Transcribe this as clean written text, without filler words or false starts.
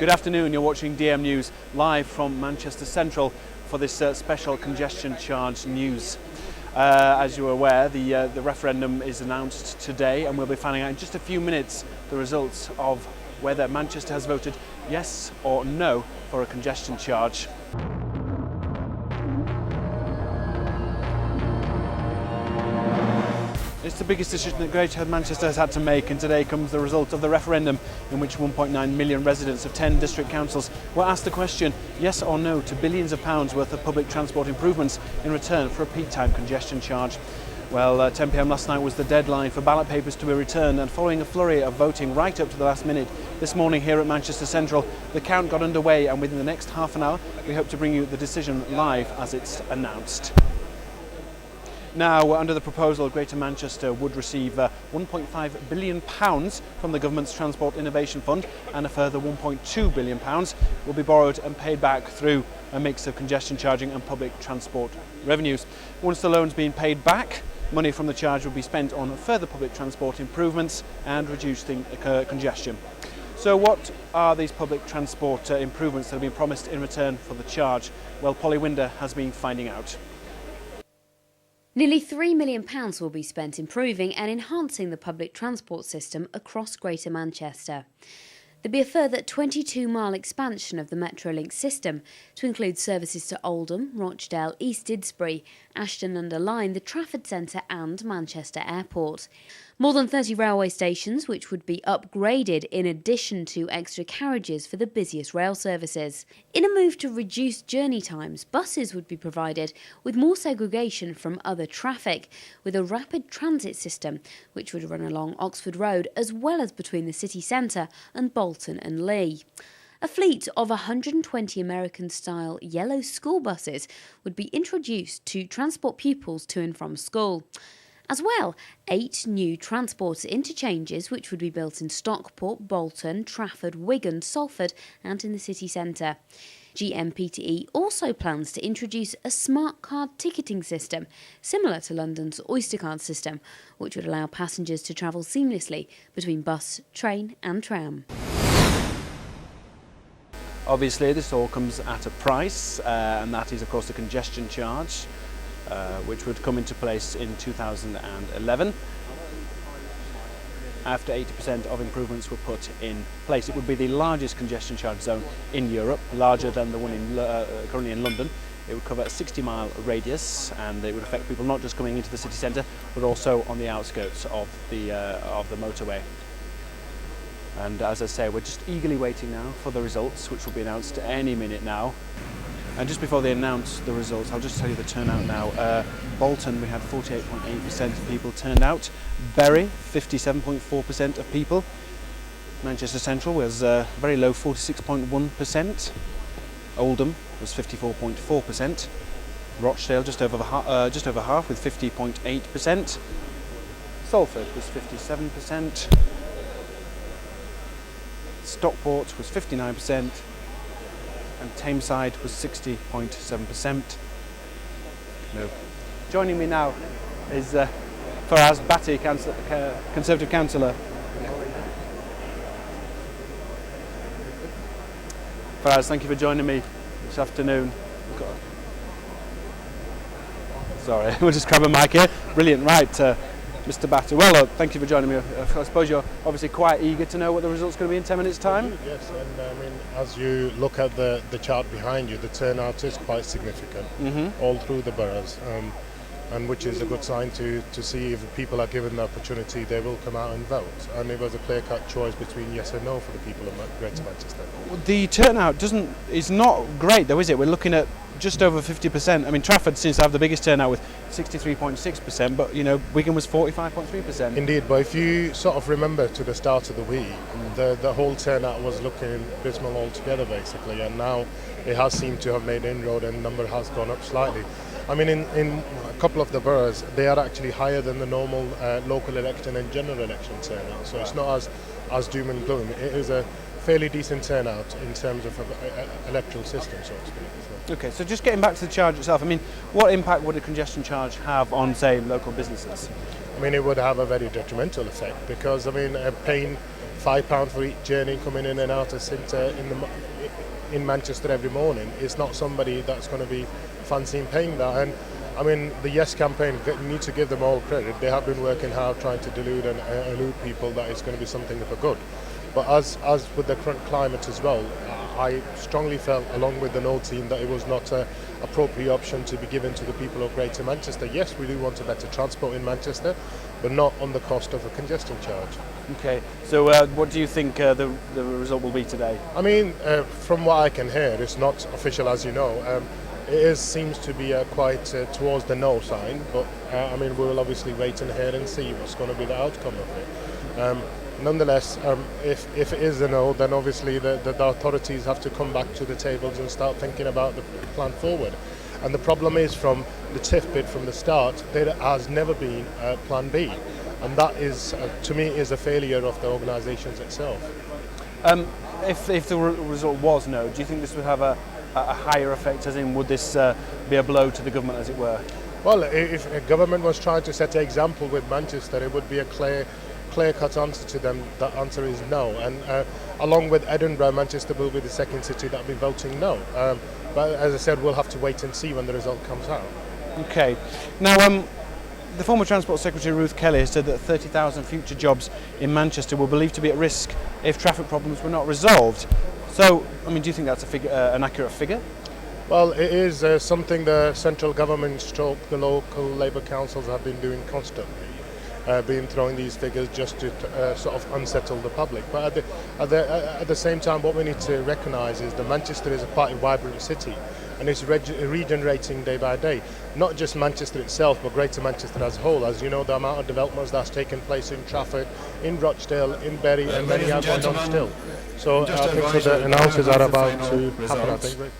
Good afternoon, you're watching DM News live from Manchester Central for this special congestion charge news. As you're aware, the referendum is announced today, and we'll be finding out in just a few minutes the results of whether Manchester has voted yes or no for a congestion charge. It's the biggest decision that Greater Manchester has had to make, and today comes the result of the referendum in which 1.9 million residents of 10 district councils were asked the question, yes or no to billions of pounds worth of public transport improvements in return for a peak time congestion charge. Well, 10 p.m. last night was the deadline for ballot papers to be returned, and following a flurry of voting right up to the last minute, this morning here at Manchester Central, the count got underway, and within the next half an hour, we hope to bring you the decision live as it's announced. Now, under the proposal, Greater Manchester would receive £1.5 billion from the government's Transport Innovation Fund, and a further £1.2 billion will be borrowed and paid back through a mix of congestion charging and public transport revenues. Once the loan's been paid back, money from the charge will be spent on further public transport improvements and reducing congestion. So what are these public transport improvements that have been promised in return for the charge? Well, Polly Winder has been finding out. Nearly £3 million will be spent improving and enhancing the public transport system across Greater Manchester. There'll be a further 22-mile expansion of the Metrolink system to include services to Oldham, Rochdale, East Didsbury, Ashton-under-Lyne, the Trafford Centre and Manchester Airport. More than 30 railway stations which would be upgraded in addition to extra carriages for the busiest rail services. In a move to reduce journey times, buses would be provided with more segregation from other traffic, with a rapid transit system which would run along Oxford Road as well as between the city centre and Bolton and Lee. A fleet of 120 American-style yellow school buses would be introduced to transport pupils to and from school. As well, 8 new transport interchanges which would be built in Stockport, Bolton, Trafford, Wigan, Salford and in the city centre. GMPTE also plans to introduce a smart card ticketing system similar to London's Oyster card system, which would allow passengers to travel seamlessly between bus, train and tram. Obviously, this all comes at a price, and that is, of course, the congestion charge, which would come into place in 2011. After 80% of improvements were put in place. It would be the largest congestion charge zone in Europe, larger than the one currently in London. It would cover a 60-mile radius, and it would affect people not just coming into the city centre, but also on the outskirts of the motorway. And as I say, we're just eagerly waiting now for the results, which will be announced any minute now. And just before they announce the results, I'll just tell you the turnout now. Bolton, we had 48.8% of people turned out. Bury, 57.4% of people. Manchester Central was very low, 46.1%. Oldham was 54.4%. Rochdale just over half with 50.8%. Salford was 57%. Stockport was 59%. And Tameside was 60.7%. No. Joining me now is Faraz Bhatti, Conservative Councillor. Faraz, thank you for joining me this afternoon. Sorry, we'll just grab a mic here. Brilliant, right, Mr. Bhatti. Well, thank you for joining me. I suppose you're obviously quite eager to know what the result's going to be in 10 minutes' time. Yes, and I mean, as you look at the chart behind you, the turnout is quite significant all through the boroughs, and which is a good sign to see if people are given the opportunity, they will come out and vote. And it was a clear-cut choice between yes and no for the people of Greater Manchester. The turnout is not great, though, is it? We're looking at just over 50%. I mean, Trafford seems to have the biggest turnout with 63.6%, but, you know, Wigan was 45.3%. Indeed, but if you sort of remember to the start of the week, the whole turnout was looking dismal altogether, basically, and now it has seemed to have made inroad and number has gone up slightly. I mean, in a couple of the boroughs, they are actually higher than the normal local election and general election turnout, so it's not as doom and gloom. It is a fairly decent turnout in terms of electoral system, so to speak. So. Okay, so just getting back to the charge itself, I mean, what impact would a congestion charge have on, say, local businesses? I mean, it would have a very detrimental effect because, I mean, paying £5 for each journey coming in and out of centre in Manchester every morning is not somebody that's going to be fancying paying that. And I mean, the Yes campaign, need to give them all credit. They have been working hard trying to delude and elude people that it's going to be something for good. But as with the current climate as well, I strongly felt, along with the Know team, that it was not an appropriate option to be given to the people of Greater Manchester. Yes, we do want a better transport in Manchester, but not on the cost of a congestion charge. Okay, so what do you think the result will be today? I mean, from what I can hear, it's not official, as you know. It seems to be quite towards the no sign, but I mean, we will obviously wait and hear and see what's going to be the outcome of it. Nonetheless, if it is a no, then obviously the authorities have to come back to the tables and start thinking about the plan forward. And the problem is, from the TIF bid from the start, there has never been a plan B. And that is, to me, is a failure of the organisations itself. If the result was no, do you think this would have a higher effect, as in would this be a blow to the government, as it were? Well, if a government was trying to set an example with Manchester, it would be a clear-cut answer to them. That answer is no. And along with Edinburgh, Manchester will be the second city that will be voting no. But as I said, we'll have to wait and see when the result comes out. Okay. Now, the former Transport Secretary Ruth Kelly has said that 30,000 future jobs in Manchester were believed to be at risk if traffic problems were not resolved. So, I mean, do you think that's an accurate figure? Well, it is something the central government stroke the local Labour councils have been doing constantly, been throwing these figures just to sort of unsettle the public. But at the same time, what we need to recognise is that Manchester is a quite vibrant city, and it's regenerating day by day. Not just Manchester itself, but Greater Manchester as a whole. As you know, the amount of developments that's taken place in Trafford, in Rochdale, in Bury, and many are going on still. So I think the announcements are about to happen, I think.